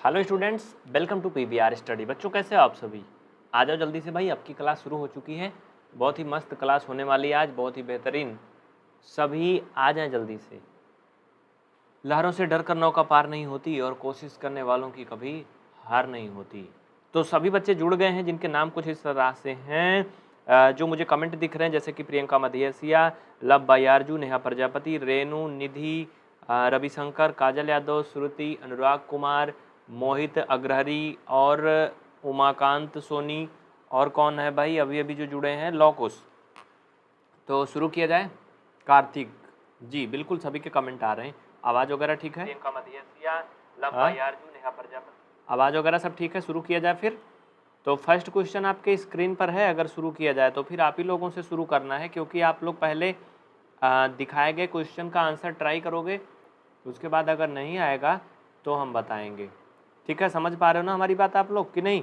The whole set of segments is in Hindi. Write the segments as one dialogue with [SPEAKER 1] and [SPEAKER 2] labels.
[SPEAKER 1] Hello students, welcome to PVR study. बच्चों कैसे हो आप सभी? आ जाओ जल्दी से भाई, आपकी क्लास शुरू हो चुकी है। बहुत ही मस्त क्लास होने वाली है आज, बहुत ही बेहतरीन। सभी आ जाएं जल्दी से। लहरों से डर कर नौका पार नहीं होती और कोशिश करने वालों की कभी हार नहीं होती। तो सभी बच्चे जुड़ गए हैं जिनके नाम कुछ इस तरह से हैं, जो मुझे कमेंट दिख रहे हैं, जैसे कि प्रियंका मधेसिया, लव बायारजू, नेहा प्रजापति, रेणु, निधि, रविशंकर, काजल यादव, श्रुति, अनुराग कुमार, मोहित अग्रहरी और उमाकांत सोनी। और कौन है भाई अभी अभी जो जुड़े हैं? लौकुश। तो शुरू किया जाए। कार्तिक जी, बिल्कुल सभी के कमेंट आ रहे हैं। आवाज़ वगैरह ठीक है? प्रियंका मधेसिया, लव बायारजू, नेहा प्रजापति, आवाज़ वगैरह सब ठीक है? शुरू किया जाए फिर। तो फर्स्ट क्वेश्चन आपके स्क्रीन पर है। अगर शुरू किया जाए तो फिर आप ही लोगों से शुरू करना है, क्योंकि आप लोग पहले दिखाए गए क्वेश्चन का आंसर ट्राई करोगे, उसके बाद अगर नहीं आएगा तो हम बताएंगे। ठीक है, समझ पा रहे हो ना हमारी बात आप लोग कि नहीं?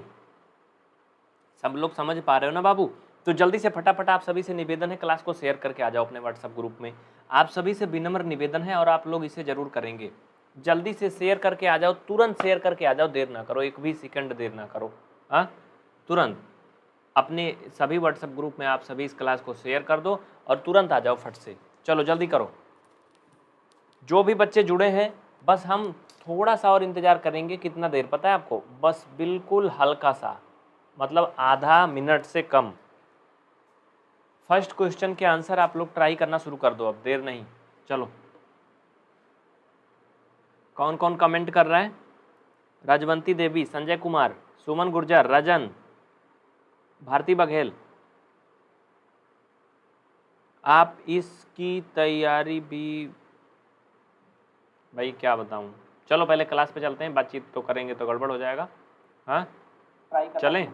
[SPEAKER 1] सब लोग समझ पा रहे हो ना बाबू? तो जल्दी से फटाफट आप सभी से निवेदन है, क्लास को शेयर करके आ जाओ अपने व्हाट्सएप ग्रुप में। आप सभी से विनम्र निवेदन है और आप लोग इसे जरूर करेंगे। जल्दी से शेयर करके आ जाओ, तुरंत शेयर करके आ जाओ, देर ना करो, एक भी सेकंड देर ना करो। हाँ, तुरंत अपने सभी व्हाट्सएप ग्रुप में आप सभी इस क्लास को शेयर कर दो और तुरंत आ जाओ फट से। चलो जल्दी करो। जो भी बच्चे जुड़े हैं, बस हम थोड़ा सा और इंतजार करेंगे। कितना देर पता है आपको? बस बिल्कुल हल्का सा, मतलब आधा मिनट से कम। फर्स्ट क्वेश्चन के आंसर आप लोग ट्राई करना शुरू कर दो, अब देर नहीं। चलो, कौन कौन कमेंट कर रहा है? राजवंती देवी, संजय कुमार, सुमन गुर्जर, रजन, भारती बघेल। आप इसकी तैयारी भी, भाई क्या बताऊं। चलो पहले क्लास पे चलते हैं, बातचीत तो करेंगे तो गड़बड़ हो जाएगा। हाँ, चलें?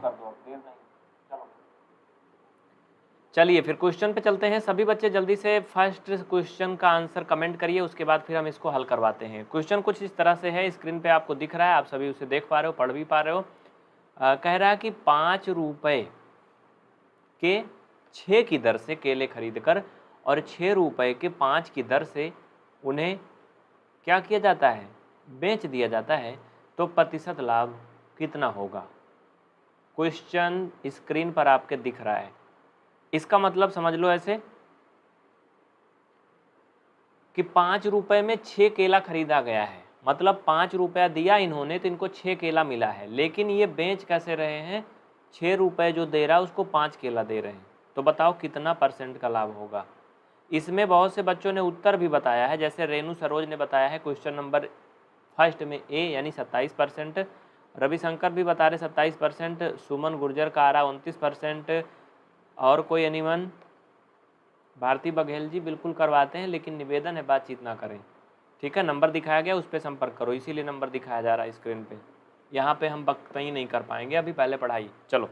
[SPEAKER 1] चलिए फिर क्वेश्चन पे चलते हैं। सभी बच्चे जल्दी से फर्स्ट क्वेश्चन का आंसर कमेंट करिए, उसके बाद फिर हम इसको हल करवाते हैं। क्वेश्चन कुछ इस तरह से है, स्क्रीन पे आपको दिख रहा है, आप सभी उसे देख पा रहे हो, पढ़ भी पा रहे हो। कह रहा है कि 5 रुपए के 6 की दर से केले खरीद कर और 6 रुपए के 5 की दर से उन्हें क्या किया जाता है? बेच दिया जाता है, तो प्रतिशत लाभ कितना होगा? क्वेश्चन स्क्रीन पर आपके दिख रहा है। इसका मतलब समझ लो ऐसे कि 5 रुपए में 6 केला खरीदा गया है, मतलब 5 रुपया दिया इन्होंने तो इनको 6 केला मिला है, लेकिन ये बेच कैसे रहे हैं? 6 रुपए जो दे रहा है उसको 5 केला दे रहे हैं। तो बताओ कितना परसेंट का लाभ होगा? इसमें बहुत से बच्चों ने उत्तर भी बताया है, जैसे रेणु सरोज ने बताया है क्वेश्चन नंबर फर्स्ट में ए यानी 27%, रविशंकर भी बता रहे 27%, सुमन गुर्जर का आ रहा 29%, और कोई एनीवन? भारती बघेल जी बिल्कुल करवाते हैं, लेकिन निवेदन है बातचीत ना करें। ठीक है, नंबर दिखाया गया उस पर संपर्क करो, इसीलिए नंबर दिखाया जा रहा है स्क्रीन पे। यहाँ पे हम बकतई नहीं कर पाएंगे अभी, पहले पढ़ाई। चलो,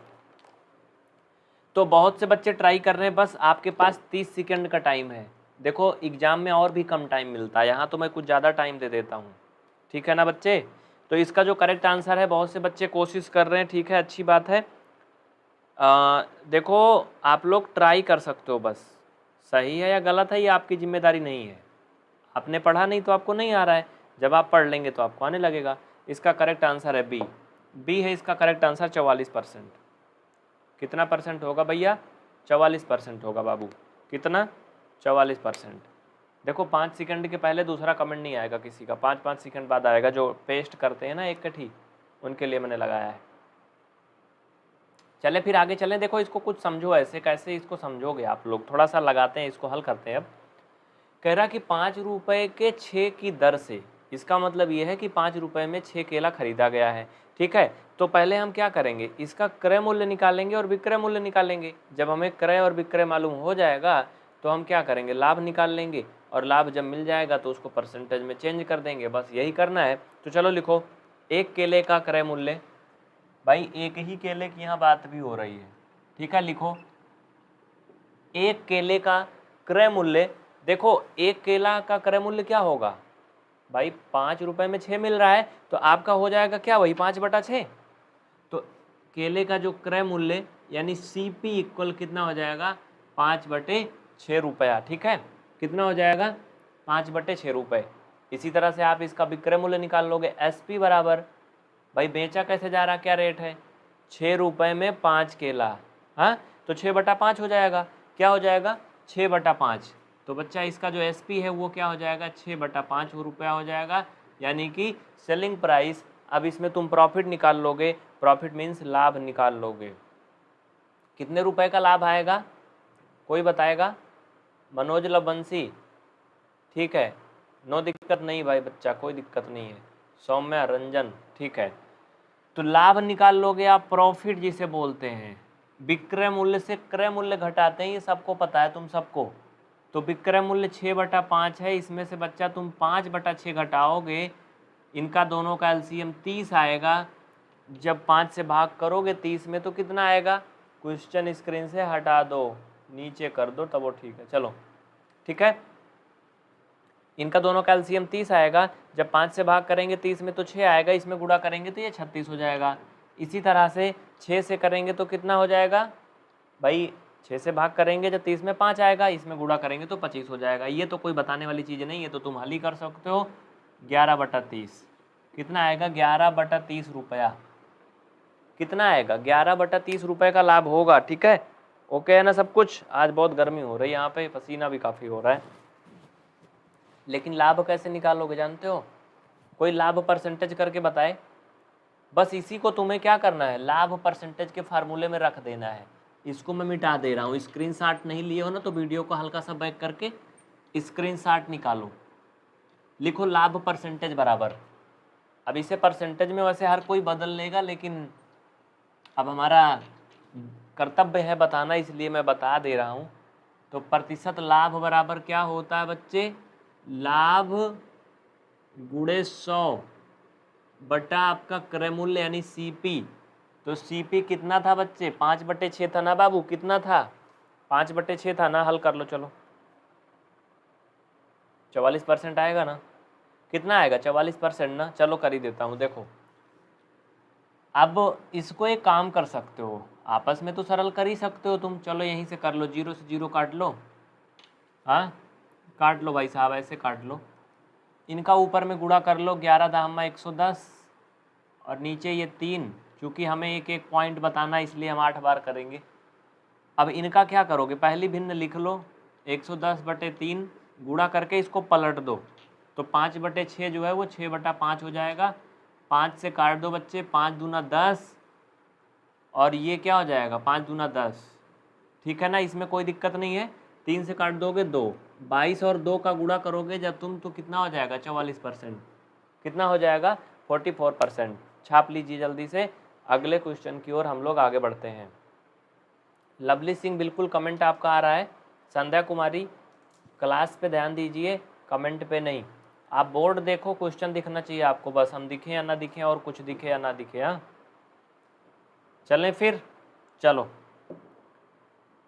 [SPEAKER 1] तो बहुत से बच्चे ट्राई कर रहे हैं, बस आपके पास 30 सेकंड का टाइम है। देखो एग्जाम में और भी कम टाइम मिलता है, यहाँ तो मैं कुछ ज़्यादा टाइम दे देता हूँ। ठीक है ना बच्चे? तो इसका जो करेक्ट आंसर है, बहुत से बच्चे कोशिश कर रहे हैं, ठीक है, अच्छी बात है। देखो आप लोग ट्राई कर सकते हो, बस सही है या गलत है ये आपकी जिम्मेदारी नहीं है। आपने पढ़ा नहीं तो आपको नहीं आ रहा है, जब आप पढ़ लेंगे तो आपको आने लगेगा। इसका करेक्ट आंसर है बी। बी है इसका करेक्ट आंसर, 44%। कितना परसेंट होगा भैया? 44% होगा बाबू। कितना? 44%। देखो 5 सेकंड के पहले दूसरा कमेंट नहीं आएगा किसी का, 5-5 सेकंड बाद आएगा। जो पेस्ट करते हैं ना एक कठी, उनके लिए मैंने लगाया है। चले फिर आगे चलें। देखो इसको कुछ समझो, ऐसे कैसे इसको समझोगे आप लोग, थोड़ा सा लगाते हैं, इसको हल करते हैं। अब कह रहा कि 5 रुपए के 6 की दर से, इसका मतलब ये है कि 5 रुपए में 6 केला खरीदा गया है। ठीक है, तो पहले हम क्या करेंगे? इसका क्रय मूल्य निकालेंगे और विक्रय मूल्य निकालेंगे। जब हमें क्रय और विक्रय मालूम हो जाएगा तो हम क्या करेंगे? लाभ निकाल लेंगे, और लाभ जब मिल जाएगा तो उसको परसेंटेज में चेंज कर देंगे। बस यही करना है। तो चलो लिखो, एक केले का क्रय मूल्य, भाई एक ही केले की यहाँ बात भी हो रही है। ठीक है, लिखो एक केले का क्रय मूल्य। देखो एक केला का क्रय मूल्य क्या होगा भाई? 5 रुपए में 6 मिल रहा है, तो आपका हो जाएगा क्या? वही 5/6। तो केले का जो क्रय मूल्य यानी CP इक्वल कितना हो जाएगा? 5/6 रुपया। ठीक है, कितना हो जाएगा? 5/6 रुपये। इसी तरह से आप इसका विक्रय मूल्य निकाल लोगे, SP बराबर भाई बेचा कैसे जा रहा, क्या रेट है, 6 रुपये में 5 केला। हाँ, तो 6/5 हो जाएगा, क्या हो जाएगा 6/5। तो बच्चा इसका जो एसपी है वो क्या हो जाएगा 6/5 रुपया हो जाएगा, यानी कि सेलिंग प्राइस। अब इसमें तुम प्रॉफिट निकाल लोगे, प्रॉफिट मीन्स लाभ निकाल लोगे। कितने रुपए का लाभ आएगा, कोई बताएगा, मनोज लबंसी, ठीक है, नो दिक्कत नहीं भाई बच्चा, कोई दिक्कत नहीं है, सौम्या रंजन, ठीक है। तो लाभ निकाल लोगे आप, प्रॉफिट जिसे बोलते हैं। विक्रय मूल्य से क्रय मूल्य घटाते हैं, ये सबको पता है तुम सबको। तो विक्रय मूल्य 6/5 है, इसमें से बच्चा तुम 5/6 घटाओगे, इनका दोनों का एलसीएम 30 आएगा। जब 5 से भाग करोगे 30 में तो कितना आएगा, क्वेश्चन स्क्रीन से हटा दो, नीचे कर दो तब वो ठीक है। चलो ठीक है, इनका दोनों का एलसीएम 30 आएगा। जब 5 से भाग करेंगे 30 में तो 6 आएगा, इसमें गुणा करेंगे तो ये 36 हो जाएगा। इसी तरह से 6 से करेंगे तो कितना हो जाएगा भाई, 6 से भाग करेंगे जब 30 में 5 आएगा, इसमें गुणा करेंगे तो 25 हो जाएगा। ये तो कोई बताने वाली चीज़ नहीं है, तो तुम हल ही कर सकते हो। 11/30 कितना आएगा, 11/30 रुपया कितना आएगा, 11/30 रुपये का लाभ होगा। ठीक है, ओके है ना सब कुछ। आज बहुत गर्मी हो रही है यहाँ पे, पसीना भी काफ़ी हो रहा है। लेकिन लाभ कैसे निकालोगे जानते हो, कोई लाभ परसेंटेज करके बताए। बस इसी को तुम्हें क्या करना है, लाभ परसेंटेज के फार्मूले में रख देना है। इसको मैं मिटा दे रहा हूँ, स्क्रीनशॉट नहीं लिए हो ना तो वीडियो को हल्का सा बैक करके स्क्रीनशॉट निकालो, लिखो लाभ परसेंटेज बराबर। अब इसे परसेंटेज में वैसे हर कोई बदल लेगा, लेकिन अब हमारा कर्तव्य है बताना, इसलिए मैं बता दे रहा हूँ। तो प्रतिशत लाभ बराबर क्या होता है बच्चे, लाभ गुणे 100 बटा आपका क्रय मूल्य यानी सीपी। तो सीपी कितना था बच्चे, 5/6 था ना बाबू, कितना था 5/6 था ना। हल कर लो चलो, 44% आएगा ना, कितना आएगा 44% ना। चलो कर ही देता हूँ, देखो अब इसको एक काम कर सकते हो, आपस में तो सरल कर ही सकते हो तुम। चलो यहीं से कर लो, 0 से 0 काट लो, हाँ काट लो भाई साहब, ऐसे काट लो। इनका ऊपर में गुणा कर लो, 11 दामा 110 और नीचे ये 3, क्योंकि हमें एक एक पॉइंट बताना है इसलिए हम 8 बार करेंगे। अब इनका क्या करोगे, पहली भिन्न लिख लो, 110/3 गुणा करके इसको पलट दो, तो 5/6 जो है वो 6/5 हो जाएगा। 5 से काट दो बच्चे, 5 दूना 10 और ये क्या हो जाएगा 5 दूना 10, ठीक है ना, इसमें कोई दिक्कत नहीं है। 3 से काट दोगे 2, 22 और 2 का गुणा करोगे जब तुम तो कितना हो जाएगा 44%, कितना हो जाएगा 44%। छाप लीजिए जल्दी से, अगले क्वेश्चन की ओर हम लोग आगे बढ़ते हैं। लवली सिंह बिल्कुल कमेंट आपका आ रहा है। संध्या कुमारी क्लास पे ध्यान दीजिए, कमेंट पे नहीं। आप बोर्ड देखो, क्वेश्चन दिखना चाहिए आपको, बस हम दिखें या ना दिखें और कुछ दिखे या ना दिखे। हाँ चलें फिर, चलो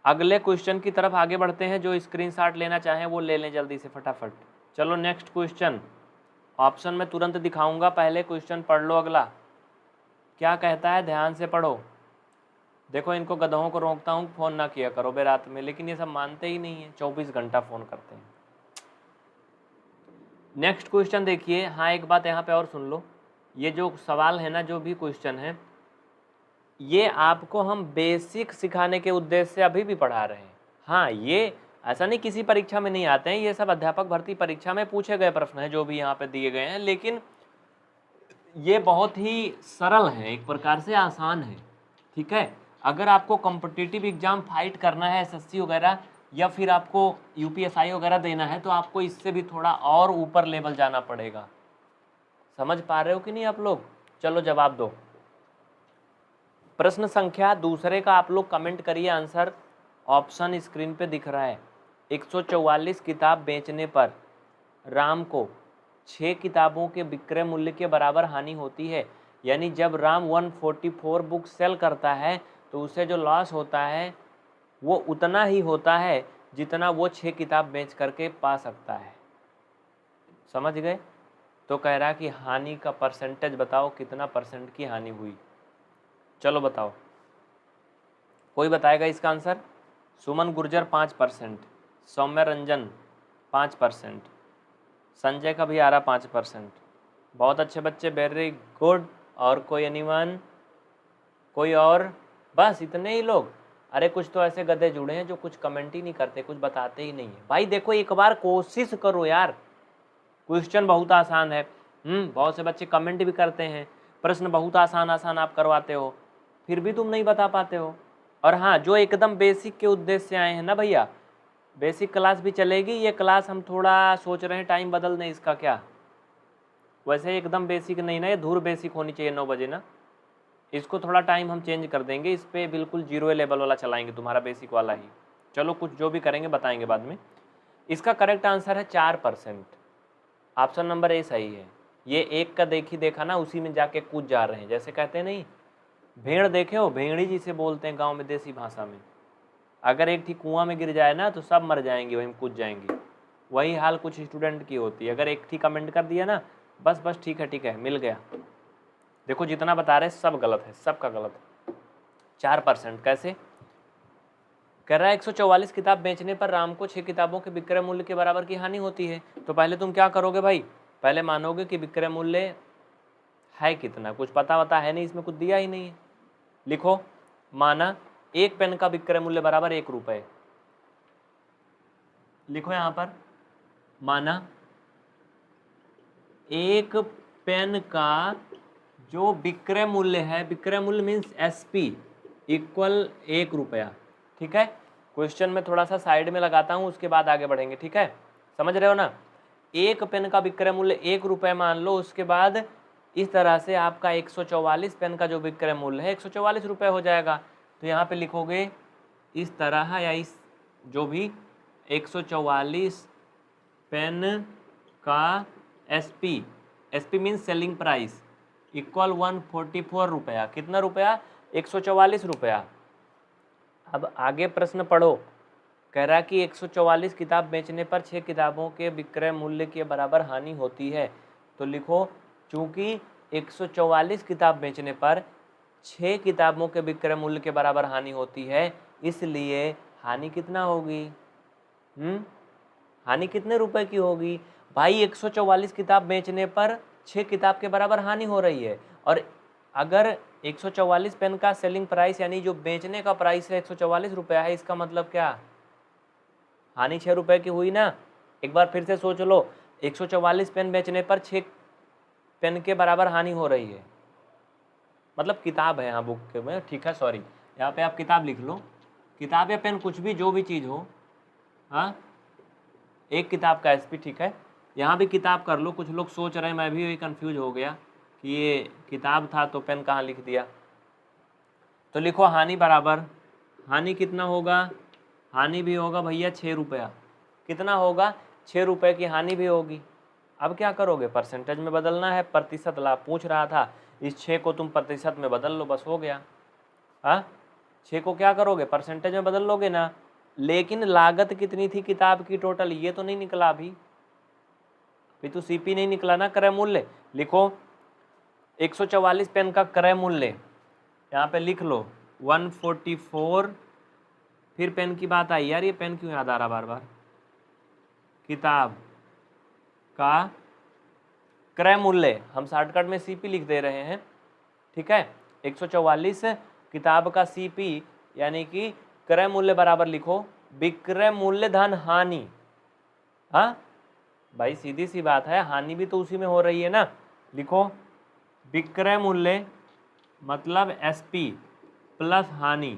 [SPEAKER 1] अगले क्वेश्चन की तरफ आगे बढ़ते हैं। जो स्क्रीनशॉट लेना चाहें वो ले लें जल्दी से फटाफट। चलो नेक्स्ट क्वेश्चन, ऑप्शन में तुरंत दिखाऊंगा, पहले क्वेश्चन पढ़ लो अगला क्या कहता है, ध्यान से पढ़ो। देखो इनको गधों को रोकता हूँ, फ़ोन ना किया करो बे रात में, लेकिन ये सब मानते ही नहीं है, 24 घंटा फ़ोन करते हैं। नेक्स्ट क्वेश्चन देखिए। हाँ एक बात यहाँ पे और सुन लो, ये जो सवाल है ना, जो भी क्वेश्चन है, ये आपको हम बेसिक सिखाने के उद्देश्य से अभी भी पढ़ा रहे हैं। हाँ ये ऐसा नहीं किसी परीक्षा में नहीं आते हैं, ये सब अध्यापक भर्ती परीक्षा में पूछे गए प्रश्न हैं जो भी यहाँ पे दिए गए हैं, लेकिन ये बहुत ही सरल है, एक प्रकार से आसान है। ठीक है, अगर आपको कॉम्पिटिटिव एग्जाम फाइट करना है, एसएससी वगैरह, या फिर आपको यूपीएसआई वगैरह देना है, तो आपको इससे भी थोड़ा और ऊपर लेवल जाना पड़ेगा। समझ पा रहे हो कि नहीं आप लोग? चलो जवाब दो। प्रश्न संख्या दूसरे का आप लोग कमेंट करिए आंसर, ऑप्शन स्क्रीन पे दिख रहा है। 144 किताब बेचने पर राम को 6 किताबों के विक्रय मूल्य के बराबर हानि होती है। यानी जब राम 144 बुक सेल करता है तो उसे जो लॉस होता है वो उतना ही होता है जितना वो 6 किताब बेच करके पा सकता है। समझ गए? तो कह रहा है कि हानि का परसेंटेज बताओ, कितना परसेंट की हानि हुई। चलो बताओ, कोई बताएगा इसका आंसर? सुमन गुर्जर 5%, सौम्य रंजन 5%, संजय का भी आ रहा 5%। बहुत अच्छे बच्चे, वेरी गुड। और कोई एनीवन, कोई और? बस इतने ही लोग? अरे कुछ तो ऐसे गधे जुड़े हैं जो कुछ कमेंट ही नहीं करते, कुछ बताते ही नहीं है। भाई देखो एक बार कोशिश करो यार, क्वेश्चन बहुत आसान है। बहुत से बच्चे कमेंट भी करते हैं, प्रश्न बहुत आसान आसान आप करवाते हो, फिर भी तुम नहीं बता पाते हो। और हाँ, जो एकदम बेसिक के उद्देश्य से आए हैं ना भैया, बेसिक क्लास भी चलेगी। ये क्लास हम थोड़ा सोच रहे हैं टाइम बदल दें इसका, क्या? वैसे एकदम बेसिक नहीं ना, ये धूर बेसिक होनी चाहिए 9 बजे ना। इसको थोड़ा टाइम हम चेंज कर देंगे, इस पर बिल्कुल जीरो लेवल वाला चलाएंगे, तुम्हारा बेसिक वाला ही। चलो कुछ जो भी करेंगे बताएंगे बाद में। इसका करेक्ट आंसर है 4%। ऑप्शन नंबर ए सही है। ये एक का देखा ना, उसी में जाके कूद जा रहे हैं। जैसे कहते हैं नहीं, भेड़ देखे हो, भेड़ी जिसे बोलते हैं गांव में देसी भाषा में। अगर एक थी कुआं में गिर जाए ना तो सब मर जाएंगे, वहीं कूद जाएंगी। वही हाल कुछ स्टूडेंट की होती है। अगर एक थी कमेंट कर दिया ना, बस ठीक है मिल गया। देखो जितना बता रहे सब गलत है, सबका गलत है। 4% कैसे? कह रहा है 144 किताब बेचने पर राम को 6 किताबों के विक्रय मूल्य के बराबर की हानि होती है। तो पहले तुम क्या करोगे भाई? पहले मानोगे कि विक्रय मूल्य है कितना, कुछ पता वता है नहीं, इसमें कुछ दिया ही नहीं है। लिखो, माना एक पेन का विक्रय मूल्य बराबर 1 रुपये। लिखो यहां पर, माना एक पेन का जो विक्रय मूल्य है, विक्रय मूल्य मीन्स SP इक्वल 1 रुपया। ठीक है, क्वेश्चन में थोड़ा सा साइड में लगाता हूं, उसके बाद आगे बढ़ेंगे। ठीक है, समझ रहे हो ना? एक पेन का विक्रय मूल्य 1 रुपये मान लो, उसके बाद इस तरह से आपका 144 पेन का जो विक्रय मूल्य है 144 रुपये हो जाएगा। तो यहाँ पे लिखोगे इस तरह, या इस जो भी 144 पेन का SP means selling price equal 144 रुपया। कितना रुपया? 144 रुपया। अब आगे प्रश्न पढ़ो। कह रहा कि 144 किताब बेचने पर 6 किताबों के विक्रय मूल्य के बराबर हानि होती है। तो लिखो, चूंकि 144 किताब बेचने पर 6 किताबों के विक्रय मूल्य के बराबर हानि होती है, इसलिए हानि कितना होगी? हानि कितने रुपए की होगी भाई? 144 किताब बेचने पर 6 किताब के बराबर हानि हो रही है। और अगर 144 पेन का सेलिंग प्राइस यानी जो बेचने का प्राइस है 144 रुपया है, इसका मतलब क्या? हानि 6 रुपए की हुई ना। एक बार फिर से सोच लो, 144 पेन बेचने पर 6 पेन के बराबर हानि हो रही है, मतलब किताब है यहाँ बुक में। ठीक है, सॉरी, यहाँ पे आप किताब लिख लो, किताब या पेन कुछ भी, जो भी चीज़ हो। हाँ, एक किताब का SP। ठीक है, यहाँ भी किताब कर लो। कुछ लोग सोच रहे हैं, मैं भी कंफ्यूज हो गया कि ये किताब था तो पेन कहाँ लिख दिया। तो लिखो हानि बराबर, हानि कितना होगा? हानि भी होगा भैया 6 रुपया। कितना होगा? 6 रुपये की हानि भी होगी। अब क्या करोगे? परसेंटेज में बदलना है, प्रतिशत लाभ पूछ रहा था, इस 6 को तुम प्रतिशत में बदल लो, बस हो गया। हाँ, 6 को क्या करोगे? परसेंटेज में बदल लोगे ना। लेकिन लागत कितनी थी किताब की टोटल, ये तो नहीं निकला अभी तो CP नहीं निकला ना, क्रय मूल्य। लिखो 144 पेन का क्रय मूल्य, यहाँ पे लिख लो 144। फिर पेन की बात आई, यार ये पेन क्यों याद आ रहा बार बार? किताब का क्रय मूल्य, हम शॉर्टकट में CP लिख दे रहे हैं। ठीक है, 144 किताब का CP यानी कि क्रय मूल्य बराबर लिखो विक्रय मूल्य धन हानि। हाँ भाई, सीधी सी बात है, हानि भी तो उसी में हो रही है ना। लिखो विक्रय मूल्य मतलब SP प्लस हानि,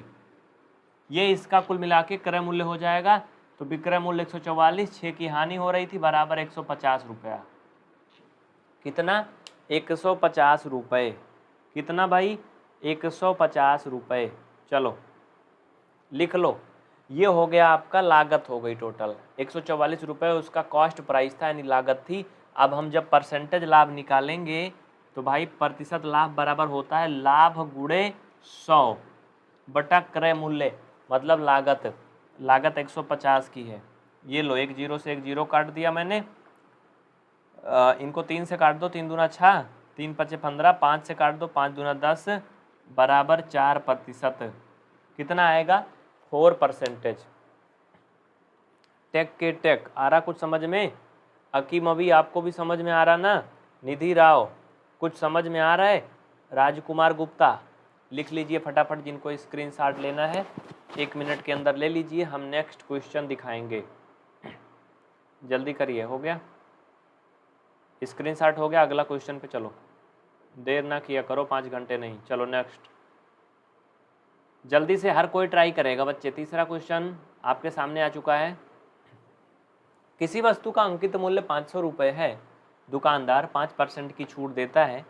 [SPEAKER 1] ये इसका कुल मिला के क्रय मूल्य हो जाएगा। तो विक्रय मूल्य 144, 6 की हानि हो रही थी, बराबर 150 रुपया। कितना? 150 रुपये। कितना भाई? 150 रुपये। चलो लिख लो, ये हो गया आपका लागत हो गई टोटल 144 रुपये, उसका कॉस्ट प्राइस था यानी लागत थी। अब हम जब परसेंटेज लाभ निकालेंगे तो भाई प्रतिशत लाभ बराबर होता है लाभ गुणे 100 बटा क्रय मूल्य, मतलब लागत। लागत 150 की है। ये लो, एक जीरो से एक जीरो काट दिया मैंने, इनको 3 से काट दो, 3 दूना 6, 3 पचे 15, 5 से काट दो, 5 दूना 10 बराबर 4%। कितना आएगा? 4%। टेक के टेक आ रहा कुछ समझ में? अकीम अभी आपको भी समझ में आ रहा ना? निधि राव कुछ समझ में आ रहा है? राजकुमार गुप्ता लिख लीजिए फटाफट, जिनको स्क्रीनशॉट लेना है 1 मिनट के अंदर ले लीजिए। हम नेक्स्ट क्वेश्चन दिखाएंगे, जल्दी करिए। हो गया स्क्रीनशॉट? हो गया। अगला क्वेश्चन पे चलो, देर ना किया करो, 5 घंटे नहीं। चलो नेक्स्ट, जल्दी से हर कोई ट्राई करेगा बच्चे। तीसरा क्वेश्चन आपके सामने आ चुका है। किसी वस्तु का अंकित मूल्य 500 रुपये है, दुकानदार 5% की छूट देता है,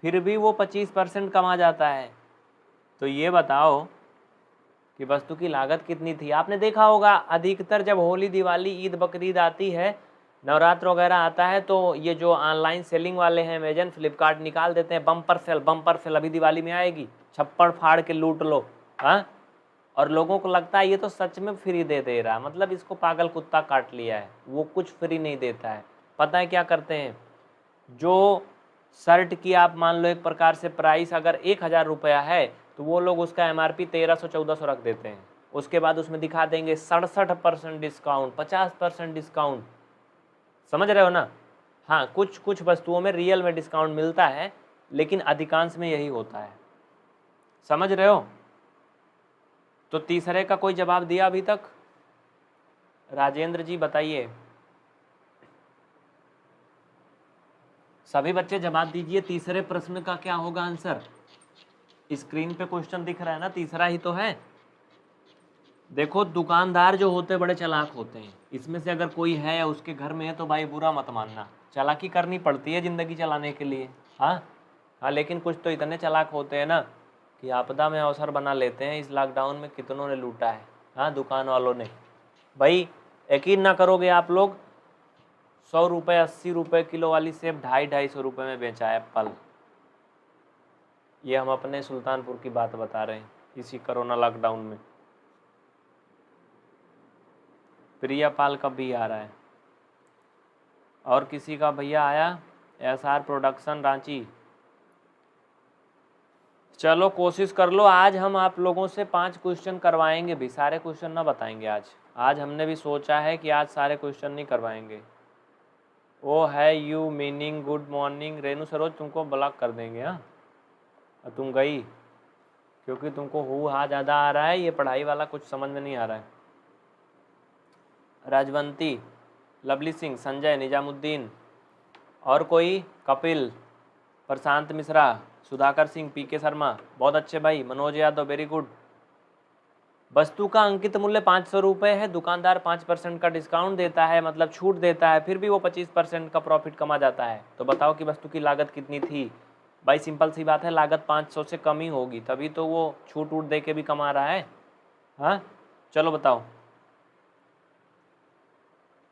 [SPEAKER 1] फिर भी वो 25% कमा जाता है। तो ये बताओ कि वस्तु की लागत कितनी थी। आपने देखा होगा अधिकतर जब होली, दिवाली, ईद, बकरीद आती है, नवरात्र वगैरह आता है, तो ये जो ऑनलाइन सेलिंग वाले हैं अमेजन, फ्लिपकार्ट, निकाल देते हैं बम्पर सेल, बम्पर सेल। अभी दिवाली में आएगी, छप्पड़ फाड़ के लूट लो। हाँ, और लोगों को लगता है ये तो सच में फ्री दे रहा है, मतलब इसको पागल कुत्ता काट लिया है। वो कुछ फ्री नहीं देता है। पता है क्या करते हैं, जो शर्ट की आप मान लो एक प्रकार से प्राइस अगर 1000 रुपया है, तो वो लोग उसका MRP 1300-1400 रख देते हैं। उसके बाद उसमें दिखा देंगे 67% डिस्काउंट, 50% डिस्काउंट। समझ रहे हो ना? हाँ, कुछ कुछ वस्तुओं में रियल में डिस्काउंट मिलता है, लेकिन अधिकांश में यही होता है। समझ रहे हो? तो तीसरे का कोई जवाब दिया अभी तक? राजेंद्र जी बताइए। सभी बच्चे जवाब दीजिए, तीसरे प्रश्न का क्या होगा आंसर? स्क्रीन पे क्वेश्चन दिख रहा है ना, तीसरा ही तो है। देखो, दुकानदार जो होते हैं बड़े चालाक होते हैं। इसमें से अगर कोई है या उसके घर में है तो भाई बुरा मत मानना, चालाकी करनी पड़ती है ज़िंदगी चलाने के लिए। हाँ हाँ, लेकिन कुछ तो इतने चालाक होते हैं ना कि आपदा में अवसर बना लेते हैं। इस लॉकडाउन में कितनों ने लूटा है, हाँ, दुकान वालों ने। भाई यकीन ना करोगे आप लोग, 100 रुपये 80 रुपये किलो वाली सेब 250-250 रुपये में बेचा है एप्पल। ये हम अपने सुल्तानपुर की बात बता रहे हैं, इसी कोरोना लॉकडाउन में। प्रिया पाल कब भी आ रहा है? और किसी का भैया आया? SR production Ranchi. चलो कोशिश कर लो। आज हम आप लोगों से 5 क्वेश्चन करवाएंगे भी, सारे क्वेश्चन ना बताएंगे आज हमने भी सोचा है कि आज सारे क्वेश्चन नहीं करवाएंगे। वो है you meaning good morning. Renu Saroj तुमको ब्लॉक कर देंगे। हाँ, तुम गई क्योंकि तुमको हु हा ज़्यादा आ रहा है, ये पढ़ाई वाला कुछ समझ में नहीं आ रहा है। राजवंती, लवली सिंह, संजय, निजामुद्दीन, और कोई? कपिल, प्रशांत मिश्रा, सुधाकर सिंह, PK शर्मा, बहुत अच्छे भाई। Manoj Yadav, very good. वस्तु का अंकित मूल्य 500 रुपये है, दुकानदार 5% का डिस्काउंट देता है, मतलब छूट देता है, फिर भी वो 25% का प्रॉफिट कमा जाता है। तो बताओ कि वस्तु की लागत कितनी थी? भाई सिंपल सी बात है, लागत 500 से कम ही होगी, तभी तो वो छूट वूट दे के भी कमा रहा है। हाँ, चलो बताओ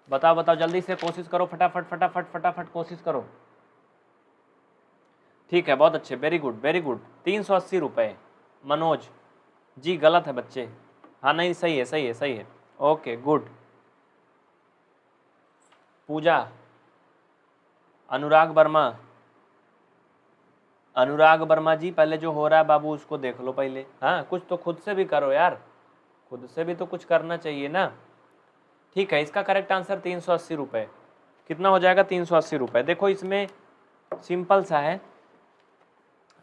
[SPEAKER 1] बताओ बताओ, जल्दी से कोशिश करो, फटाफट फटाफट फटाफट कोशिश करो। ठीक है, बहुत अच्छे, वेरी गुड वेरी गुड। 380 रुपये। मनोज जी गलत है बच्चे। हाँ नहीं, सही है सही है सही है, ओके गुड। पूजा, अनुराग वर्मा, अनुराग वर्मा जी, पहले जो हो रहा है बाबू उसको देख लो पहले। हाँ, कुछ तो खुद से भी करो यार, खुद से भी तो कुछ करना चाहिए ना। ठीक है, इसका करेक्ट आंसर 380 रुपये। कितना हो जाएगा? 380 रुपये। देखो इसमें सिंपल सा है,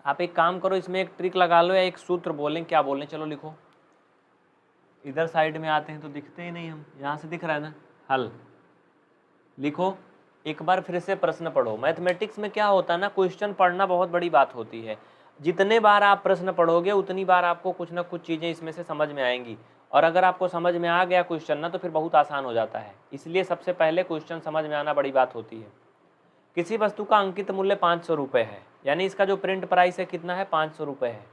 [SPEAKER 1] आप एक काम करो, इसमें एक ट्रिक लगा लो या एक सूत्र बोलें। क्या बोलें? चलो लिखो। इधर साइड में आते हैं तो दिखते ही नहीं हम, यहाँ से दिख रहा है ना हल। लिखो, एक बार फिर से प्रश्न पढ़ो। मैथमेटिक्स में क्या होता है ना, क्वेश्चन पढ़ना बहुत बड़ी बात होती है। जितने बार आप प्रश्न पढ़ोगे उतनी बार आपको कुछ ना कुछ चीज़ें इसमें से समझ में आएंगी, और अगर आपको समझ में आ गया क्वेश्चन ना, तो फिर बहुत आसान हो जाता है। इसलिए सबसे पहले क्वेश्चन समझ में आना बड़ी बात होती है। किसी वस्तु का अंकित मूल्य 500 रुपये है, यानी इसका जो प्रिंट प्राइस है कितना है? 500 रुपये है।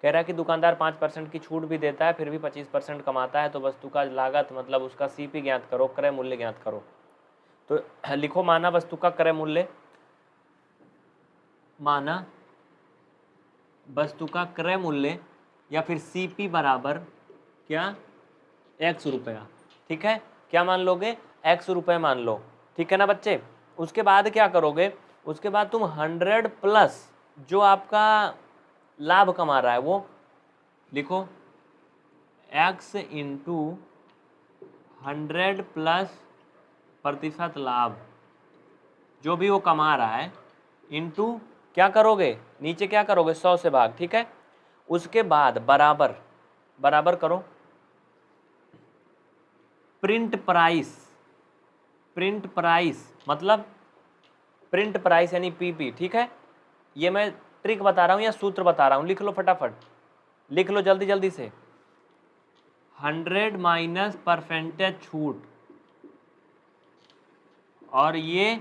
[SPEAKER 1] कह रहा है कि दुकानदार 5% की छूट भी देता है, फिर भी 25% कमाता है। तो वस्तु का लागत मतलब उसका CP ज्ञात करो, क्रय मूल्य ज्ञात करो। तो लिखो, माना वस्तु का क्रय मूल्य, माना वस्तु का क्रय मूल्य या फिर CP बराबर क्या? X रुपया। ठीक है, क्या मान लोगे? X रुपये मान लो। ठीक है ना बच्चे? उसके बाद क्या करोगे? उसके बाद तुम 100 प्लस जो आपका लाभ कमा रहा है वो लिखो, X इंटू 100 प्लस प्रतिशत लाभ जो भी वो कमा रहा है, इंटू क्या करोगे, नीचे क्या करोगे, 100 से भाग, ठीक है। उसके बाद बराबर, बराबर करो प्रिंट प्राइस, प्रिंट प्राइस मतलब प्रिंट प्राइस यानी पीपी, ठीक है। ये मैं ट्रिक बता रहा हूँ या सूत्र बता रहा हूँ, लिख लो फटाफट, लिख लो जल्दी जल्दी से। 100 माइनस परसेंटेज छूट और ये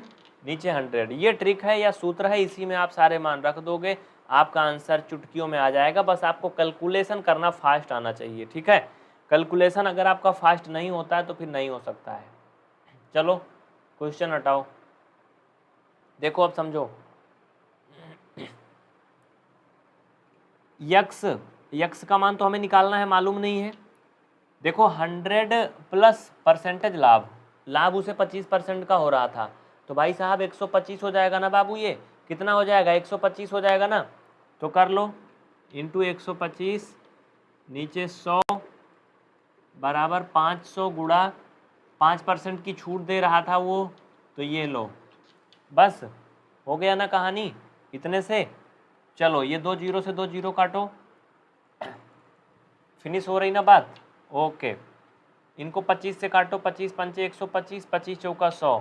[SPEAKER 1] नीचे 100, ये ट्रिक है या सूत्र है, इसी में आप सारे मान रख दोगे, आपका आंसर चुटकियों में आ जाएगा। बस आपको कैलकुलेशन करना फास्ट आना चाहिए, ठीक है। कैलकुलेशन अगर आपका फास्ट नहीं होता है तो फिर नहीं हो सकता है। चलो क्वेश्चन हटाओ, देखो अब समझो। यक्स, यक्स का मान तो हमें निकालना है, मालूम नहीं है। देखो 100 प्लस परसेंटेज लाभ, लाभ उसे 25% का हो रहा था, तो भाई साहब 125 हो जाएगा ना बाबू, ये कितना हो जाएगा, 125 हो जाएगा ना। तो कर लो इंटू 125 नीचे 100 बराबर 500 गुणा 5% की छूट दे रहा था वो, तो ये लो, बस हो गया ना कहानी इतने से। चलो ये 2 जीरो से 2 जीरो काटो, फिनिश हो रही ना बात, ओके। इनको 25 से काटो, 25 पंचे 125, 25 चौका 100,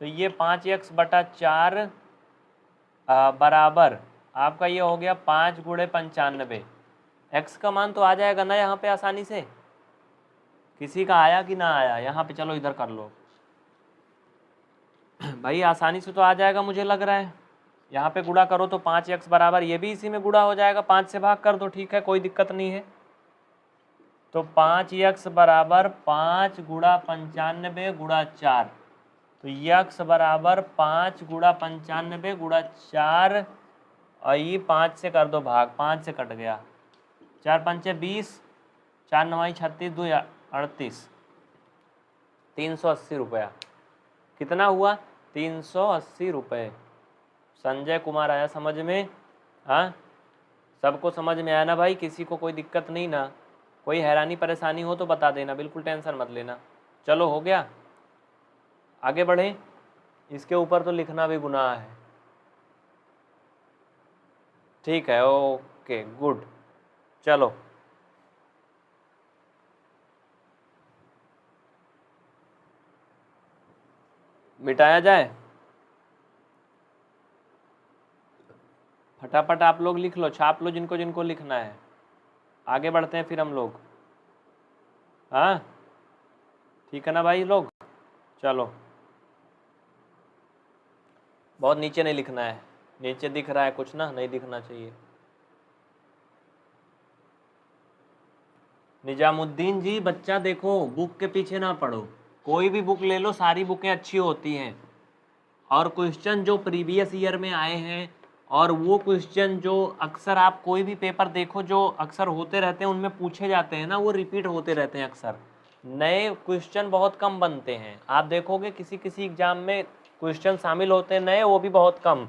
[SPEAKER 1] तो ये 5x/4 बराबर आपका ये हो गया 5 गुणे 95। x का मान तो आ जाएगा ना यहाँ पे आसानी से, किसी का आया कि ना आया यहाँ पे, चलो इधर कर लो भाई, आसानी से तो आ जाएगा मुझे लग रहा है। यहाँ पे गुणा करो तो 5x बराबर, ये भी इसी में गुणा हो जाएगा, 5 से भाग कर दो, ठीक है कोई दिक्कत नहीं है। तो 5x बराबर 5 गुणा 95 गुणा 4, तो यक्स बराबर 5 गुणा 95 गुणा 4, और ये 5 से कर दो भाग, 5 से कट गया, 4 पंचे 20, 4 9 36, 2 38, 380 रुपया। कितना हुआ, 380 रुपये। संजय कुमार आया समझ में, हाँ सबको समझ में आया ना भाई, किसी को कोई दिक्कत नहीं ना, कोई हैरानी परेशानी हो तो बता देना, बिल्कुल टेंशन मत लेना। चलो हो गया, आगे बढ़े, इसके ऊपर तो लिखना भी गुनाह है, ठीक है ओके गुड। चलो मिटाया जाए, फटाफट आप लोग लिख लो, छाप लो जिनको जिनको लिखना है, आगे बढ़ते हैं फिर हम लोग, हाँ ठीक है ना भाई लोग। चलो बहुत नीचे नहीं लिखना है, नीचे दिख रहा है कुछ ना, नहीं दिखना चाहिए। निजामुद्दीन जी बच्चा देखो, बुक के पीछे ना पढ़ो, कोई भी बुक ले लो, सारी बुकें अच्छी होती हैं, और क्वेश्चन जो प्रीवियस ईयर में आए हैं, और वो क्वेश्चन जो अक्सर आप कोई भी पेपर देखो जो अक्सर होते रहते हैं उनमें पूछे जाते हैं ना, वो रिपीट होते रहते हैं अक्सर, नए क्वेश्चन बहुत कम बनते हैं। आप देखोगे किसी किसी एग्जाम में क्वेश्चन शामिल होते हैं नए, वो भी बहुत कम।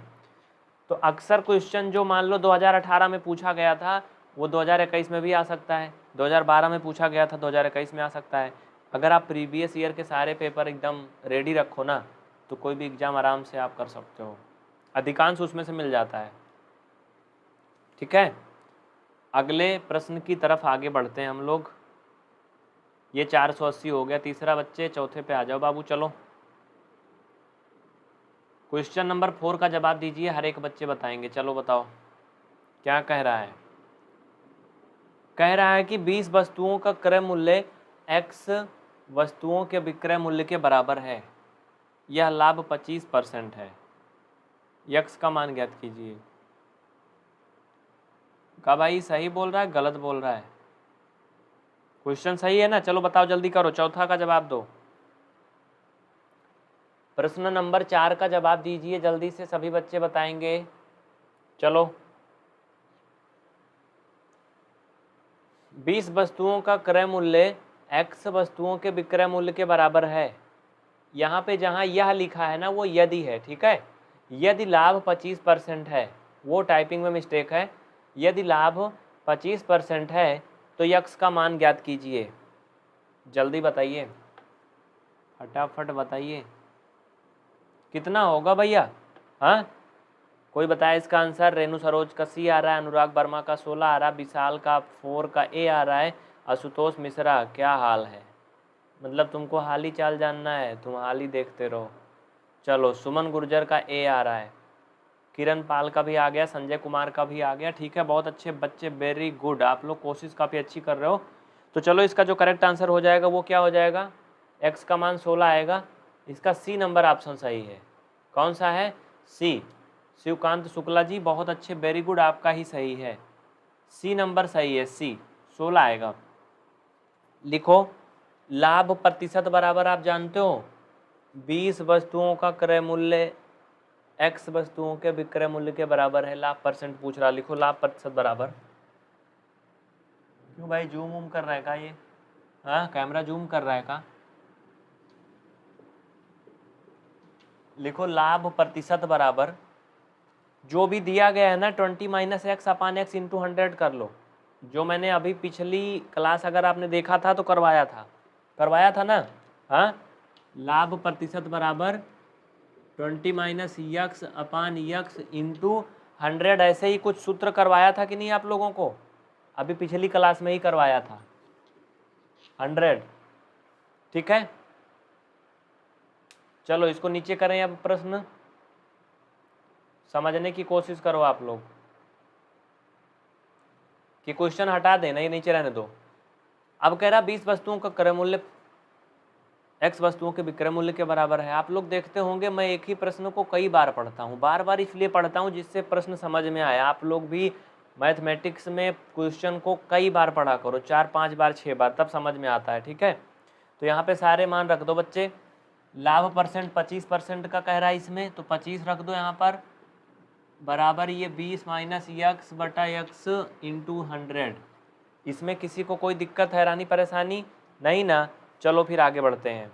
[SPEAKER 1] तो अक्सर क्वेश्चन जो मान लो 2018 में पूछा गया था, वो 2021 में भी आ सकता है, 2012 में पूछा गया था 2021 में आ सकता है। अगर आप प्रीवियस ईयर के सारे पेपर एकदम रेडी रखो ना, तो कोई भी एग्ज़ाम आराम से आप कर सकते हो, अधिकांश उसमें से मिल जाता है, ठीक है। अगले प्रश्न की तरफ आगे बढ़ते हैं हम लोग। ये 480 हो गया, तीसरा बच्चे चौथे पे आ जाओ बाबू। चलो क्वेश्चन नंबर 4 का जवाब दीजिए, हर एक बच्चे बताएंगे। चलो बताओ क्या कह रहा है। कह रहा है कि 20 वस्तुओं का क्रय मूल्य x वस्तुओं के विक्रय मूल्य के बराबर है, यह लाभ 25% है, x का मान ज्ञात कीजिए। का भाई सही बोल रहा है गलत बोल रहा है, क्वेश्चन सही है ना, चलो बताओ जल्दी करो, चौथा का जवाब दो। प्रश्न नंबर 4 का जवाब दीजिए जल्दी से, सभी बच्चे बताएंगे। चलो 20 वस्तुओं का क्रय मूल्य x वस्तुओं के विक्रय मूल्य के बराबर है। यहाँ पे जहाँ यह लिखा है ना वो यदि है, ठीक है। यदि लाभ 25% है, वो टाइपिंग में मिस्टेक है, यदि लाभ 25% है तो x का मान ज्ञात कीजिए। जल्दी बताइए, फटाफट बताइए कितना होगा भैया, हाँ कोई बताया इसका आंसर। रेणु सरोज का सी आ रहा है, अनुराग वर्मा का 16 आ रहा है, विशाल का 4 का ए आ रहा है, आशुतोष मिश्रा क्या हाल है, मतलब तुमको हाल ही चाल जानना है, तुम हाल ही देखते रहो। चलो सुमन गुर्जर का ए आ रहा है, किरण पाल का भी आ गया, संजय कुमार का भी आ गया। ठीक है, बहुत अच्छे बच्चे, वेरी गुड, आप लोग कोशिश काफ़ी अच्छी कर रहे हो। तो चलो इसका जो करेक्ट आंसर हो जाएगा वो क्या हो जाएगा, x का मान 16 आएगा। इसका सी नंबर ऑप्शन सही है। कौन सा है, सी। शिवकांत शुक्ला जी बहुत अच्छे, वेरी गुड, आपका ही सही है, सी नंबर सही है, सी 16 आएगा। लिखो लाभ प्रतिशत बराबर आप जानते हो 20 वस्तुओं का क्रय मूल्य x वस्तुओं के विक्रय मूल्य के बराबर है। लाभ परसेंट पूछ रहा, लिखो लाभ प्रतिशत बराबर। क्यों भाई जूम वूम कर रहा है का ये, हाँ कैमरा जूम कर रहा है का। लिखो लाभ प्रतिशत बराबर जो भी दिया गया है ना 20 माइनस एक्स अपान एक्स इंटू 100 कर लो। जो मैंने अभी पिछली क्लास अगर आपने देखा था तो करवाया था ना। हाँ, लाभ प्रतिशत बराबर 20 माइनस यक्स अपान यक्स इंटू 100, ऐसे ही कुछ सूत्र करवाया था कि नहीं आप लोगों को, अभी पिछली क्लास में ही करवाया था 100। ठीक है, चलो इसको नीचे करें अब प्रश्न, समझने की कोशिश करो आप लोग कि क्वेश्चन हटा देना, ये नीचे रहने दो। अब कह रहा 20 वस्तुओं का क्रय मूल्य x वस्तुओं के विक्रय मूल्य के बराबर है। आप लोग देखते होंगे मैं एक ही प्रश्न को कई बार पढ़ता हूँ, बार बार इसलिए पढ़ता हूँ जिससे प्रश्न समझ में आए। आप लोग भी मैथमेटिक्स में क्वेश्चन को कई बार पढ़ा करो, 4 5 बार 6 बार, तब समझ में आता है। ठीक है, तो यहाँ पे सारे मान रख दो बच्चे। लाभ परसेंट 25% का कह रहा है इसमें, तो 25 रख दो यहाँ पर, बराबर ये 20 माइनस यक्स बटा यक्स इंटू 100। इसमें किसी को कोई दिक्कत हैरानी परेशानी नहीं ना। चलो फिर आगे बढ़ते हैं।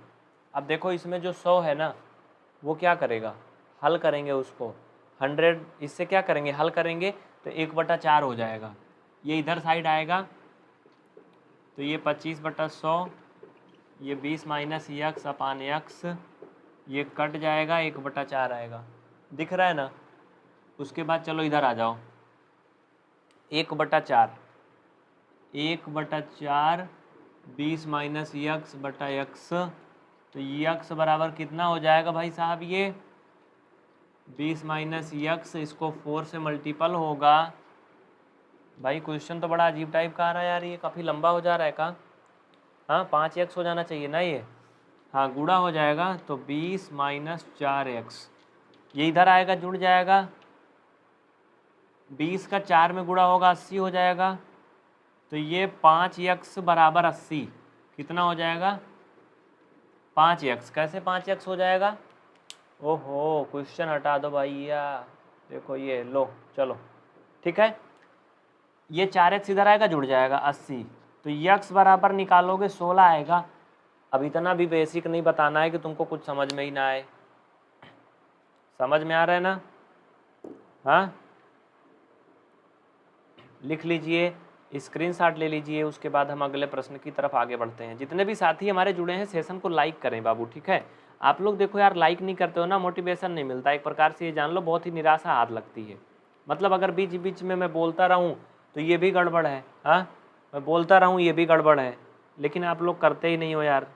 [SPEAKER 1] अब देखो इसमें जो 100 है ना वो क्या करेगा, हल करेंगे उसको, 100 इससे क्या करेंगे, हल करेंगे तो 1/4 हो जाएगा। ये इधर साइड आएगा तो ये 25/100, ये 20 माइनस यक्स अपान यक्स, ये कट जाएगा, 1/4 आएगा, दिख रहा है ना। उसके बाद चलो इधर आ जाओ, 1/4, 1/4 20 माइनस यक्स बटा यक्स, तो यक्स बराबर कितना हो जाएगा भाई साहब, ये 20 माइनस यक्स, इसको 4 से मल्टीपल होगा। भाई क्वेश्चन तो बड़ा अजीब टाइप का आ रहा है यार, ये काफ़ी लंबा हो जा रहा है का। हाँ 5x हो जाना चाहिए ना ये, हाँ गुणा हो जाएगा तो 20 माइनस 4x, ये इधर आएगा जुड़ जाएगा, 20 का 4 में गुणा होगा 80 हो जाएगा, तो ये 5x बराबर 80 कितना हो जाएगा, 5x। कैसे 5x हो जाएगा, ओहो क्वेश्चन हटा दो भैया, देखो ये लो चलो ठीक है, ये 4x इधर आएगा जुड़ जाएगा 80, तो x बराबर निकालोगे 16 आएगा। अब इतना भी बेसिक नहीं बताना है कि तुमको कुछ समझ में ही ना आए, समझ में आ रहा है ना। हाँ लिख लीजिए, स्क्रीनशॉट ले लीजिए, उसके बाद हम अगले प्रश्न की तरफ आगे बढ़ते हैं। जितने भी साथी हमारे जुड़े हैं सेशन को लाइक करें बाबू, ठीक है। आप लोग देखो यार लाइक नहीं करते हो ना, मोटिवेशन नहीं मिलता, एक प्रकार से ये जान लो बहुत ही निराशा हाथ लगती है। मतलब अगर बीच बीच में मैं बोलता रहूँ तो ये भी गड़बड़ है, हाँ मैं बोलता रहूँ ये भी गड़बड़ है, लेकिन आप लोग करते ही नहीं हो यार,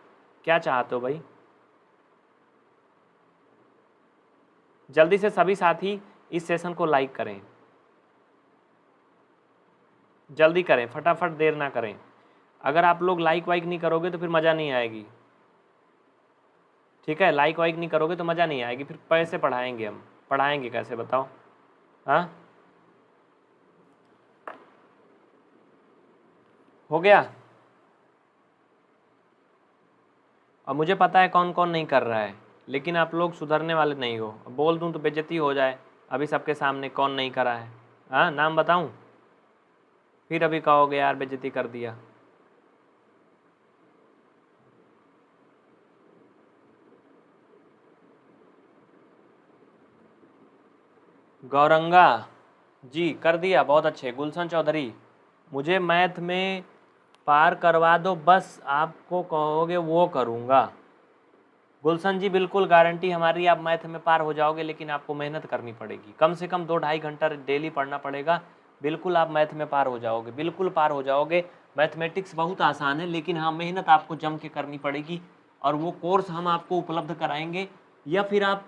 [SPEAKER 1] क्या चाहते हो भाई। जल्दी से सभी साथी इस सेशन को लाइक करें, जल्दी करें फटाफट, देर ना करें। अगर आप लोग लाइक वाइक नहीं करोगे तो फिर मज़ा नहीं आएगी, ठीक है। लाइक वाइक नहीं करोगे तो मज़ा नहीं आएगी, फिर पैसे पढ़ाएंगे हम, पढ़ाएंगे कैसे बताओ। हाँ हो गया। और मुझे पता है कौन कौन नहीं कर रहा है, लेकिन आप लोग सुधरने वाले नहीं हो। बोल दूं तो बेइज्जती हो जाए अभी सबके सामने, कौन नहीं करा है, हाँ नाम बताऊं, फिर अभी कहोगे यार बेइज्जती कर दिया। गौरंगा जी कर दिया, बहुत अच्छे। गुलशन चौधरी, मुझे मैथ में पार करवा दो, बस आपको कहोगे वो करूँगा। गुलशन जी बिल्कुल गारंटी हमारी, आप मैथ में पार हो जाओगे, लेकिन आपको मेहनत करनी पड़ेगी, कम से कम 2-2.5 घंटा डेली पढ़ना पड़ेगा। बिल्कुल आप मैथ में पार हो जाओगे, बिल्कुल पार हो जाओगे। मैथमेटिक्स बहुत आसान है, लेकिन हाँ मेहनत आपको जम के करनी पड़ेगी, और वो कोर्स हम आपको उपलब्ध कराएंगे, या फिर आप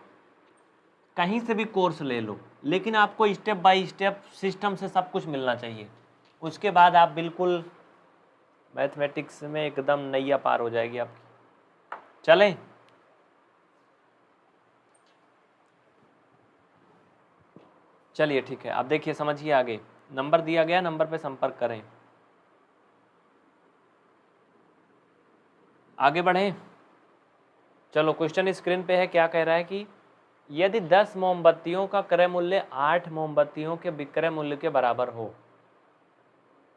[SPEAKER 1] कहीं से भी कोर्स ले लो, लेकिन आपको स्टेप बाय स्टेप सिस्टम से सब कुछ मिलना चाहिए। उसके बाद आप बिल्कुल मैथमेटिक्स में एकदम नैया पार हो जाएगी आपकी। चलें, चलिए ठीक है। अब देखिए, समझिए आगे, नंबर दिया गया, नंबर पे संपर्क करें। आगे बढ़ें, चलो क्वेश्चन स्क्रीन पे है, क्या कह रहा है कि यदि 10 मोमबत्तियों का क्रय मूल्य 8 मोमबत्तियों के विक्रय मूल्य के बराबर हो।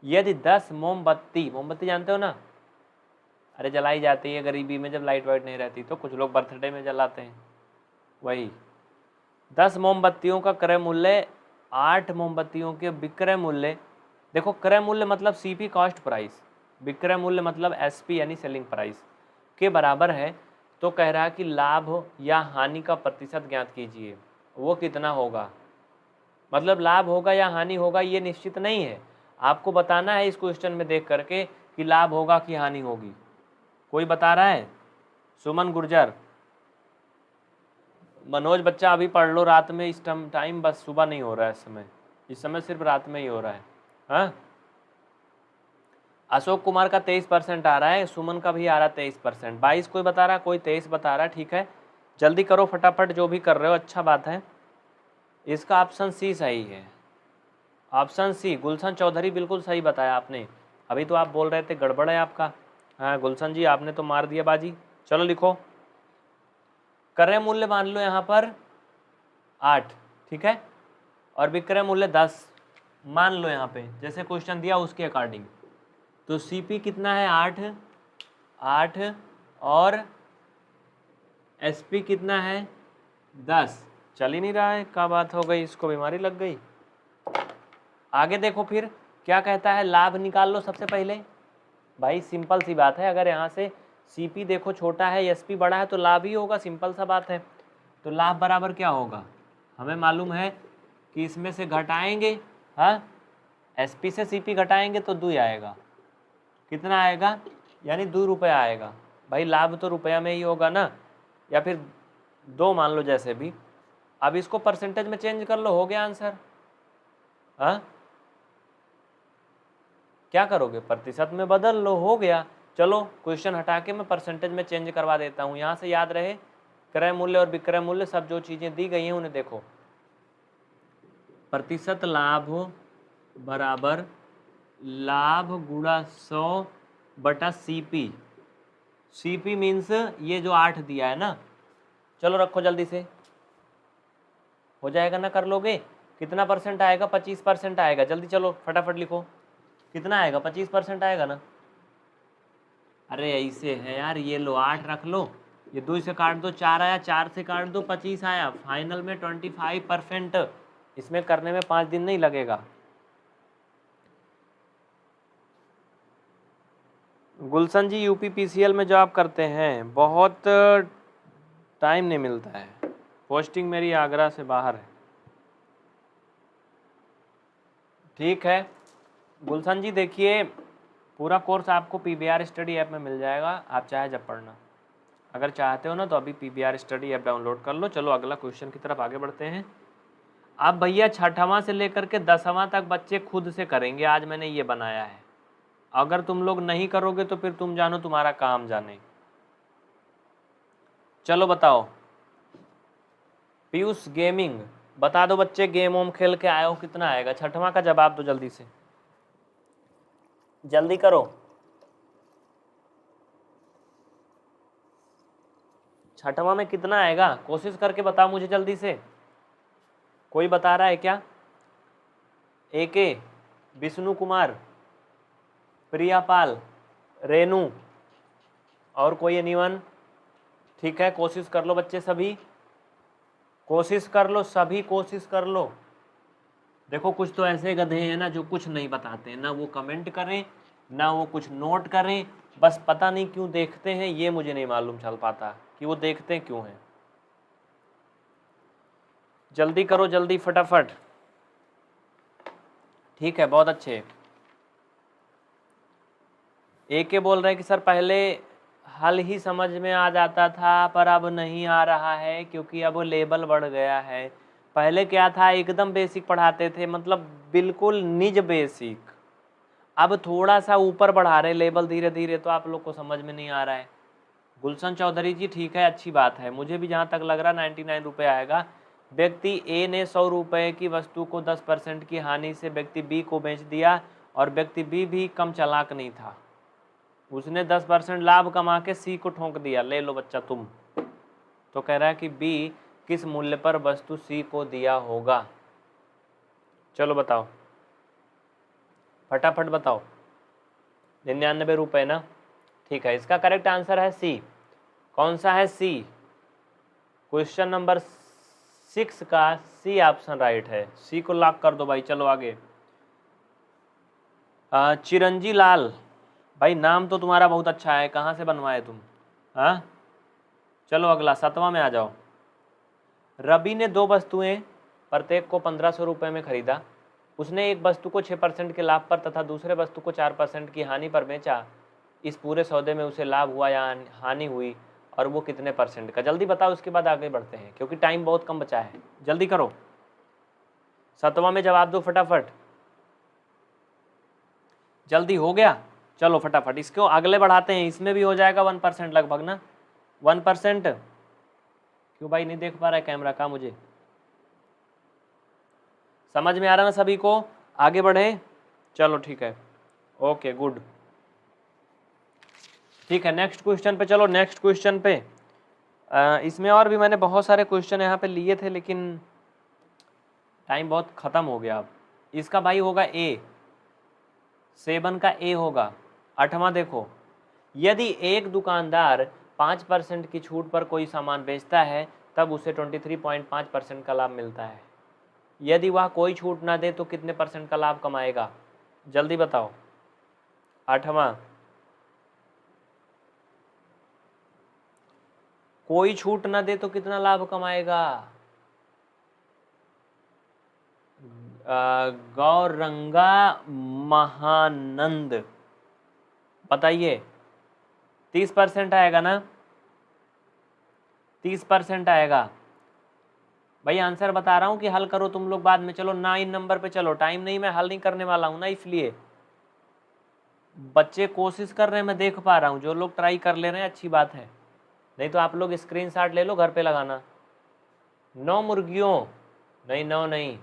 [SPEAKER 1] यदि 10 मोमबत्ती, मोमबत्ती जानते हो ना, अरे जलाई जाती है गरीबी में, जब लाइट वाइट नहीं रहती तो कुछ लोग बर्थडे में जलाते हैं, वही 10 मोमबत्तियों का क्रय मूल्य 8 मोमबत्तियों के विक्रय मूल्य, देखो क्रय मूल्य मतलब सीपी कॉस्ट प्राइस, विक्रय मूल्य मतलब एसपी यानी सेलिंग प्राइस के बराबर है, तो कह रहा है कि लाभ या हानि का प्रतिशत ज्ञात कीजिए। वो कितना होगा, मतलब लाभ होगा या हानि होगा ये निश्चित नहीं है, आपको बताना है इस क्वेश्चन में देख करके कि लाभ होगा कि हानि होगी। कोई बता रहा है? सुमन गुर्जर, मनोज बच्चा अभी पढ़ लो रात में, इस टाइम बस सुबह नहीं हो रहा है इस समय सिर्फ रात में ही हो रहा है। हाँ, अशोक कुमार का 23% आ रहा है, सुमन का भी आ रहा है 23%, 22 कोई बता रहा है, कोई 23 बता रहा है। ठीक है, जल्दी करो फटाफट, जो भी कर रहे हो अच्छा बात है। इसका ऑप्शन सी सही है, ऑप्शन सी। गुलशन चौधरी बिल्कुल सही बताया आपने, अभी तो आप बोल रहे थे गड़बड़ है आपका। हाँ गुलशन जी, आपने तो मार दिया बाजी। चलो लिखो, क्रय मूल्य मान लो यहाँ पर 8, ठीक है, और विक्रय मूल्य 10 मान लो यहाँ पे, जैसे क्वेश्चन दिया उसके अकॉर्डिंग। तो सीपी कितना है 8 और एसपी कितना है 10। चल ही नहीं रहा है, क्या बात हो गई, इसको बीमारी लग गई। आगे देखो फिर क्या कहता है, लाभ निकाल लो सबसे पहले। भाई सिंपल सी बात है, अगर यहाँ से सीपी देखो छोटा है, एसपी बड़ा है, तो लाभ ही होगा, सिंपल सा बात है। तो लाभ बराबर क्या होगा, हमें मालूम है कि इसमें से घटाएंगे, हाँ एसपी से सीपी घटाएंगे तो 2 आएगा, कितना आएगा, यानी 2 रुपया आएगा। भाई लाभ तो रुपया में ही होगा ना, या फिर 2 मान लो जैसे भी। अब इसको परसेंटेज में चेंज कर लो, हो गया आंसर। हाँ क्या करोगे, प्रतिशत में बदल लो, हो गया। चलो क्वेश्चन हटा के मैं परसेंटेज में चेंज करवा देता हूँ, यहाँ से याद रहे क्रय मूल्य और विक्रय मूल्य सब जो चीज़ें दी गई हैं उन्हें देखो। प्रतिशत लाभ बराबर लाभ गुणा 100 / सीपी। सीपी मीन्स ये जो 8 दिया है ना, चलो रखो जल्दी से, हो जाएगा ना, कर लोगे। कितना परसेंट आएगा, 25% आएगा, जल्दी चलो फटाफट लिखो, कितना आएगा, 25% आएगा ना। अरे ऐसे है यार, ये लो 8 रख लो, ये 2 से काट दो 4 आया, 4 से काट दो 25 आया, फाइनल में 25%। इसमें करने में 5 दिन नहीं लगेगा। गुलशन जी यूपीपीसीएल में जॉब करते हैं, बहुत टाइम नहीं मिलता है, पोस्टिंग मेरी आगरा से बाहर है। ठीक है गुलशन जी, देखिए पूरा कोर्स आपको पीबीआर स्टडी ऐप में मिल जाएगा, आप चाहे जब पढ़ना, अगर चाहते हो ना तो अभी पीबीआर स्टडी ऐप डाउनलोड कर लो। चलो अगला क्वेश्चन की तरफ आगे बढ़ते हैं। अब भैया 6वां से लेकर के 10वां तक बच्चे खुद से करेंगे, आज मैंने ये बनाया है, अगर तुम लोग नहीं करोगे तो फिर तुम जानो तुम्हारा काम जाने। चलो बताओ, पीयूष गेमिंग, बता दो बच्चे, गेम वोम खेल के आए हो, कितना आएगा, 6वां का जवाब दो जल्दी से, जल्दी करो। 6वां में कितना आएगा, कोशिश करके बताओ मुझे जल्दी से। कोई बता रहा है क्या? एके, विष्णु कुमार, प्रियापाल, रेनू, और कोई एनीवन? ठीक है, कोशिश कर लो बच्चे सभी, कोशिश कर लो सभी, कोशिश कर लो। देखो कुछ तो ऐसे गधे हैं ना जो कुछ नहीं बताते, ना वो कमेंट करें, ना वो कुछ नोट करें, बस पता नहीं क्यों देखते हैं, ये मुझे नहीं मालूम चल पाता कि वो देखते क्यों हैं। जल्दी करो, जल्दी फटाफट। ठीक है, बहुत अच्छे। एक के बोल रहे हैं कि सर पहले हल ही समझ में आ जाता था पर अब नहीं आ रहा है क्योंकि अब लेवल बढ़ गया है। पहले क्या था, एकदम बेसिक पढ़ाते थे, मतलब बिल्कुल निज बेसिक। अब थोड़ा सा ऊपर बढ़ा रहे लेवल धीरे धीरे, तो आप लोग को समझ में नहीं आ रहा है। गुलशन चौधरी जी ठीक है, अच्छी बात है। मुझे भी जहाँ तक लग रहा 99 रुपये आएगा। व्यक्ति ए ने 100 रुपये की वस्तु को 10% की हानि से व्यक्ति बी को बेच दिया और व्यक्ति बी भी कम चालाक नहीं था, उसने 10% लाभ कमा के सी को ठोंक दिया। ले लो बच्चा तुम। तो कह रहा है कि बी किस मूल्य पर वस्तु सी को दिया होगा। चलो बताओ, फटाफट बताओ। 99 रुपये ना? ठीक है, इसका करेक्ट आंसर है सी। कौन सा है? सी। क्वेश्चन नंबर 6 का सी ऑप्शन राइट है। सी को लॉक कर दो भाई। चलो आगे। चिरंजी लाल भाई, नाम तो तुम्हारा बहुत अच्छा है, कहाँ से बनवाए तुम? हाँ, चलो अगला 7वां में आ जाओ। रवि ने 2 वस्तुएं प्रत्येक को 1500 रुपये में खरीदा। उसने एक वस्तु को 6% के लाभ पर तथा दूसरे वस्तु को 4% की हानि पर बेचा। इस पूरे सौदे में उसे लाभ हुआ या हानि हुई और वो कितने परसेंट का? जल्दी बताओ, उसके बाद आगे बढ़ते हैं क्योंकि टाइम बहुत कम बचा है। जल्दी करो, 7वां में जवाब दो फटाफट। जल्दी हो गया? चलो फटाफट इसको अगले बढ़ाते हैं, इसमें भी हो जाएगा 1% लगभग ना। 1%। क्यों भाई नहीं देख पा रहा है कैमरा का? मुझे समझ में आ रहा ना सभी को? आगे बढ़े? चलो ठीक है, ओके गुड। ठीक है, नेक्स्ट क्वेश्चन पे चलो। नेक्स्ट क्वेश्चन पे इसमें और भी मैंने बहुत सारे क्वेश्चन यहाँ पे लिए थे लेकिन टाइम बहुत ख़त्म हो गया। अब इसका भाई होगा ए, 7 का ए होगा। 8वां देखो, यदि एक दुकानदार 5% की छूट पर कोई सामान बेचता है तब उसे 23.5% का लाभ मिलता है। यदि वह कोई छूट ना दे तो कितने परसेंट का लाभ कमाएगा? जल्दी बताओ। 8वां, कोई छूट ना दे तो कितना लाभ कमाएगा? गौरंगा महानंद बताइए। 30% आएगा ना? 30% आएगा भाई। आंसर बता रहा हूँ कि हल करो तुम लोग बाद में। चलो 9 नंबर पे चलो। टाइम नहीं, मैं हल नहीं करने वाला हूँ ना, इसलिए बच्चे कोशिश कर रहे हैं, मैं देख पा रहा हूँ। जो लोग ट्राई कर ले रहे हैं अच्छी बात है, नहीं तो आप लोग स्क्रीनशॉट ले लो, घर पे लगाना। 9 मुर्गियों नहीं, 9 नहीं,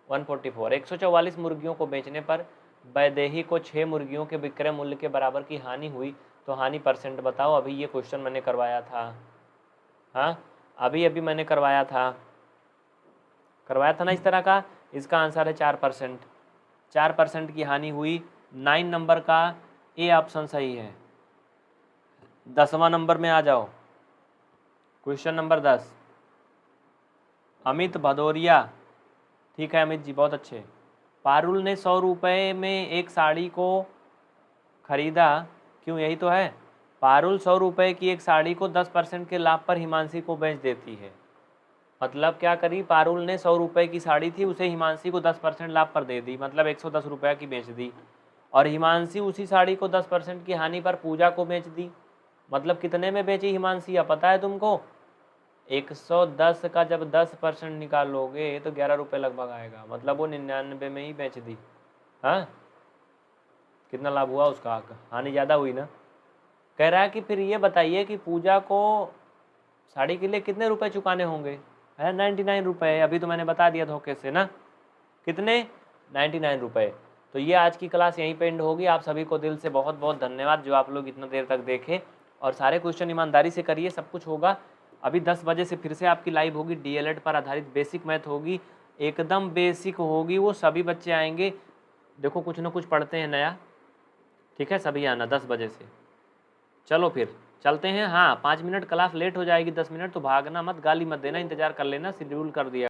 [SPEAKER 1] 144, 144 मुर्गियों को बेचने पर वैदेही को 6 मुर्गियों के विक्रय मूल्य के बराबर की हानि हुई तो हानि परसेंट बताओ। अभी ये क्वेश्चन मैंने करवाया था। हाँ, अभी मैंने करवाया था ना इस तरह का। इसका आंसर है 4%। 4% की हानि हुई। 9 नंबर का ए ऑप्शन सही है। 10वां नंबर में आ जाओ। Question number 10, Amit Bhadauria. ठीक है अमित जी, बहुत अच्छे। पारुल ने 100 रुपये में एक साड़ी को खरीदा। क्यों, यही तो है। पारुल 100 रुपये की एक साड़ी को 10% के लाभ पर हिमांशी को बेच देती है। मतलब क्या करी, पारुल ने 100 रुपये की साड़ी थी, उसे हिमांशी को 10% लाभ पर दे दी, मतलब 110 रुपये की बेच दी। और हिमांशी उसी साड़ी को 10% की हानि पर पूजा को बेच दी। मतलब कितने में बेची हिमांशी, अब पता है तुमको? 110 का जब 10% निकालोगे तो 11 रुपये लगभग आएगा, मतलब वो 99 में ही बेच दी। हाँ, कितना लाभ हुआ उसका? हानि ज़्यादा हुई ना। कह रहा है कि फिर ये बताइए कि पूजा को साड़ी के लिए कितने रुपए चुकाने होंगे? है 99 रुपये। अभी तो मैंने बता दिया धोखे से ना। कितने? 99 रुपये। तो ये आज की क्लास यहीं पे एंड होगी। आप सभी को दिल से बहुत बहुत धन्यवाद जो आप लोग इतना देर तक देखे, और सारे क्वेश्चन ईमानदारी से करिए, सब कुछ होगा। अभी 10 बजे से फिर से आपकी लाइव होगी, डीएलएड पर आधारित बेसिक मैथ होगी, एकदम बेसिक होगी। वो सभी बच्चे आएंगे, देखो कुछ ना कुछ पढ़ते हैं नया। ठीक है, सभी आना 10 बजे से। चलो फिर चलते हैं। हाँ, 5 मिनट क्लास लेट हो जाएगी, 10 मिनट, तो भागना मत, गाली मत देना, इंतजार कर लेना, शेड्यूल कर दिया।